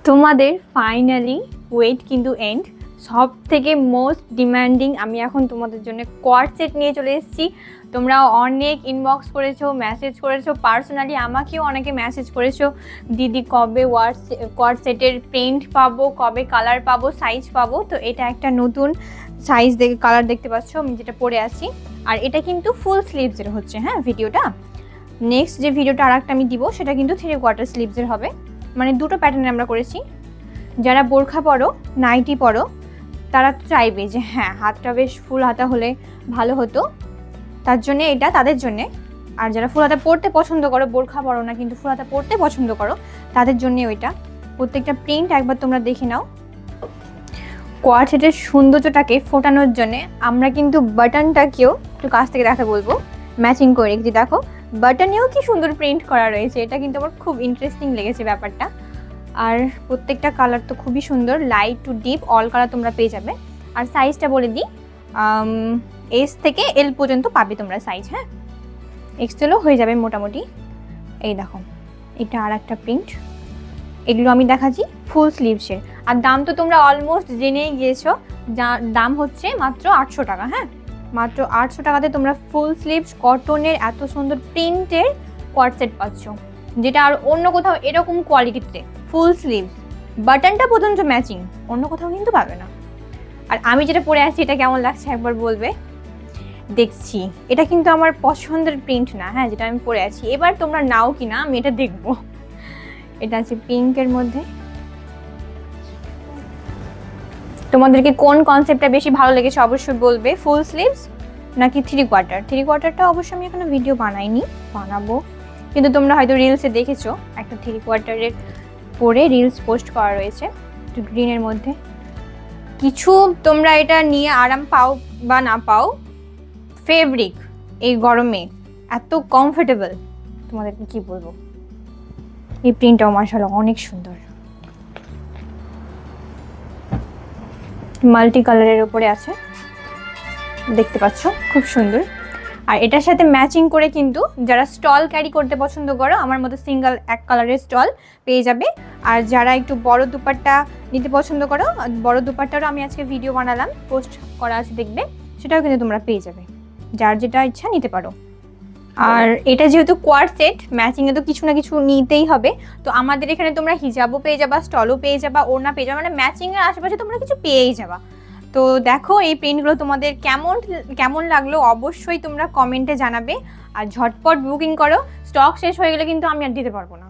তোমাদের finally wait কিন্তু and. সব থেকে মোস্ট ডিমান্ডিং আমি এখন তোমাদের জন্য কোয়াড সেট নিয়ে চলে এসেছি। তোমরা অনেক ইনবক্স করেছো, মেসেজ করেছো, পার্সোনালি আমাকেও অনেকে মেসেজ করেছো, দিদি কবে কোয়াড সেটের প্রিন্ট পাবো, কবে কালার পাবো, সাইজ পাবো। তো এটা একটা নতুন সাইজ দেখে কালার দেখতে পাচ্ছ আমি যেটা পরে আছি। আর এটা কিন্তু ফুল স্লিভসের হচ্ছে, হ্যাঁ ভিডিওটা। নেক্সট যে ভিডিওটা আর একটা আমি দিব সেটা কিন্তু 3/4 স্লিভসের হবে, মানে দুটো প্যাটার্নে আমরা করেছি। যারা বোরখা পরো, নাইটি পরো, তারা তো চাইবে যে হ্যাঁ হাতটা বেশ ফুল হাতা হলে ভালো হতো, তার জন্যে এটা তাদের জন্যে। আর যারা ফুল হাতা পরতে পছন্দ করো, বোরখা পরো না কিন্তু ফুল হাতা পরতে পছন্দ করো, তাদের জন্যে ওইটা। প্রত্যেকটা প্রিন্ট একবার তোমরা দেখে নাও। কোয়াড সেটের সৌন্দর্যটাকে ফোটানোর জন্যে আমরা কিন্তু বাটনটাকেও একটু কাছ থেকে দেখা বলবো ম্যাচিং করে রেখেছি। দেখো বাটনেও কি সুন্দর প্রিন্ট করা রয়েছে, এটা কিন্তু আমার খুব ইন্টারেস্টিং লেগেছে ব্যাপারটা। আর প্রত্যেকটা কালার তো খুবই সুন্দর, light to deep all colour তোমরা পেয়ে যাবে। আর সাইজটা বলে দিই, এস থেকে এল পর্যন্ত পাবে তোমরা সাইজ, হ্যাঁ এক্সেলও হয়ে যাবে মোটামুটি। এই দেখো এটা আর একটা প্রিন্ট, এগুলো আমি দেখাচ্ছি ফুল স্লিভসের। আর দাম তো তোমরা অলমোস্ট জেনেই গিয়েছো, দাম হচ্ছে মাত্র 800 টাকা। হ্যাঁ মাত্র 800 টাকাতে তোমরা ফুল স্লিভস কটনের এত সুন্দর প্রিন্টের কোয়াড সেট পাচ্ছ, যেটা আর অন্য কোথাও এরকম কোয়ালিটিতে ফুল স্লিভস বাটনটা পর্যন্ত ম্যাচিং অন্য কোথাও কিন্তু পাবে না। আর আমি যেটা পরে আছি এটা কেমন লাগছে একবার বলবে। দেখছি এটা কিন্তু আমার পছন্দের প্রিন্ট না, হ্যাঁ যেটা আমি পরে আছি, এবার তোমরা নাও কি না আমি এটা দেখবো। এটা আছে পিঙ্কের মধ্যে। তোমাদেরকে কোন কনসেপ্টটা বেশি ভালো লেগেছে অবশ্যই বলবে, ফুল স্লিভস নাকি 3/4? 3/4টা অবশ্যই আমি এখনো ভিডিও বানাইনি, বানাবো। কিন্তু তোমরা হয়তো রিলসে দেখেছো একটা 3/4-এর পরে রিলস পোস্ট করা রয়েছে একটু গ্রিনের মধ্যে। কিছু তোমরা এটা নিয়ে আরাম পাও বা না পাও, ফেব্রিক এই গরমে এত কমফোর্টেবল, তোমাদেরকে কি বলবো। এই প্রিন্টটাও মাশাআল্লাহ অনেক সুন্দর, মাল্টি কালারের উপরে আছে দেখতে পাচ্ছ, খুব সুন্দর। আর এটার সাথে ম্যাচিং করে কিন্তু যারা স্টল ক্যারি করতে পছন্দ করো, আমার মতো সিঙ্গেল এক কালারের স্টল পেয়ে যাবে। আর যারা একটু বড় দুপাট্টা নিতে পছন্দ করো, বড় দুপাট্টারও আমি আজকে ভিডিও বানালাম, পোস্ট করা আছে দেখবে, সেটাও কিন্তু তোমরা পেয়ে যাবে, যার যেটা ইচ্ছা নিতে পারো। আর এটা যেহেতু কোয়াড সেট, ম্যাচিংয়ে তো কিছু না কিছু নিতেই হবে। তো আমাদের এখানে তোমরা হিজাবও পেয়ে যাবা, স্টলও পেয়ে যাবা, ওড়না পেয়ে যাবা, মানে ম্যাচিংয়ের আশেপাশে তোমরা কিছু পেয়েই যাবা। তো দেখো এই প্রিন্টগুলো তোমাদের কেমন লাগলো অবশ্যই তোমরা কমেন্টে জানাবে। আর ঝটপট বুকিং করো, স্টক শেষ হয়ে গেলে কিন্তু আমি আর দিতে পারবো না।